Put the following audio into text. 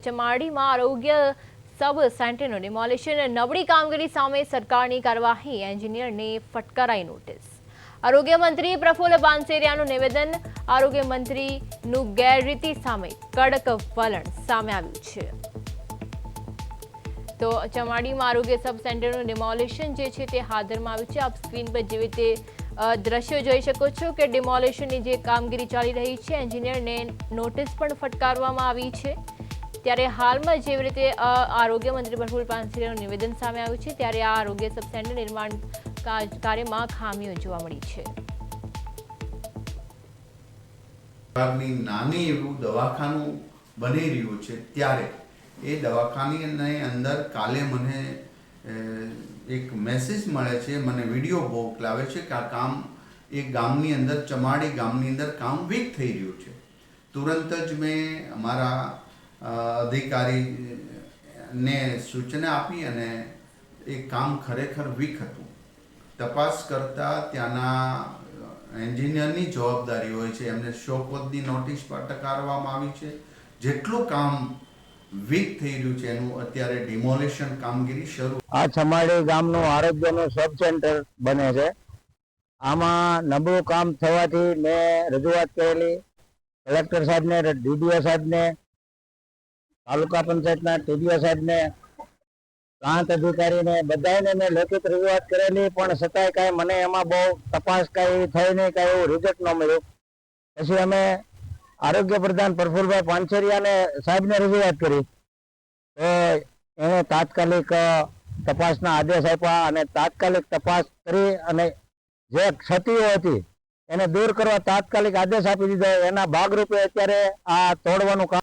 ચમાડીમાં આરોગ્ય સબ સેન્ટરનું ડિમોલિશન નબળી કામગીરી સામે સરકારની કાર્યવાહી એન્જિનિયરને ફટકારાઈ નોટિસ આરોગ્ય મંત્રી પ્રફુલ્લ પાનસેરિયાનું નિવેદન આરોગ્ય મંત્રીનું ગેરરીતિ સામે કડક વલણ સામે આવ્યું છે તો ચમાડીમાં આરોગ્ય સબ સેન્ટરનું ડિમોલિશન જે છે તે હાથ ધરવામાં આવ્યું છે આપ સ્ક્રીન પર જેવી રીતે દ્રશ્યો જોઈ શકો છો કે ડિમોલિશનની જે કામગીરી ચાલી રહી છે એન્જિનિયરને નોટિસ પણ ફટકારવામાં આવી છે ત્યારે હાલમાં જેવી રીતે આરોગ્ય મંત્રી પ્રફુલ્લ પાનસેરિયાનું નિવેદન સામે આવ્યું છે ત્યારે આ આરોગ્ય સબ સેન્ટર નિર્માણ કાર્યમાં ખામીઓ જોવા મળી છે નાની એવું દવાખાનું બની રહ્યું છે ત્યારે એ દવાખાની અંદર કાલે મને એક મેસેજ મળે છે, મને વિડીયો મોકલાવે છે કે આ કામ એક ગામની અંદર ચમાડી ગામની અંદર કામ વીક થઈ રહ્યું છે। તુરંત જ મેં અમારા અધિકારીને સૂચના આપી અને એ કામ ખરેખર વીક હતું। તપાસ કરતા ત્યાંના એન્જિનિયરની જવાબદારી હોય છે, એમને શોકવદની નોટિસ ફટકારવામાં આવી છે। જેટલું કામ વીક થઈ રહ્યું છે એનું અત્યારે ડિમોલિશન કામગીરી શરૂ। આ ચમાડી ગામનું આરોગ્યનું સબ સેન્ટર બને છે। આમાં નબળું કામ થવાથી મેં રજૂઆત કરેલી કલેક્ટર સાહેબને, ડીડીઓ સાહેબને, તાલુકા પંચાયતના ટીડીઓ સાહેબને, પ્રાંત અધિકારીને બધાને મેં લેખિત રજૂઆત કરેલી, પણ છતાંય કાંઈ મને એમાં બહુ તપાસ કાંઈ થઈ નહીં, કાંઈ એવું રિઝલ્ટ ન મળ્યું। પછી અમે આરોગ્ય પ્રધાન પ્રફુલ્લભાઈ પાનસેરિયાને સાહેબને રજૂઆત કરી તો એને તાત્કાલિક તપાસના આદેશ આપ્યા અને તાત્કાલિક તપાસ કરી અને જે ક્ષતિઓ હતી એને દૂર કરવા તાત્કાલિક આદેશ આપી દીધો। એના ભાગરૂપે અત્યારે આ તોડવાનું કામ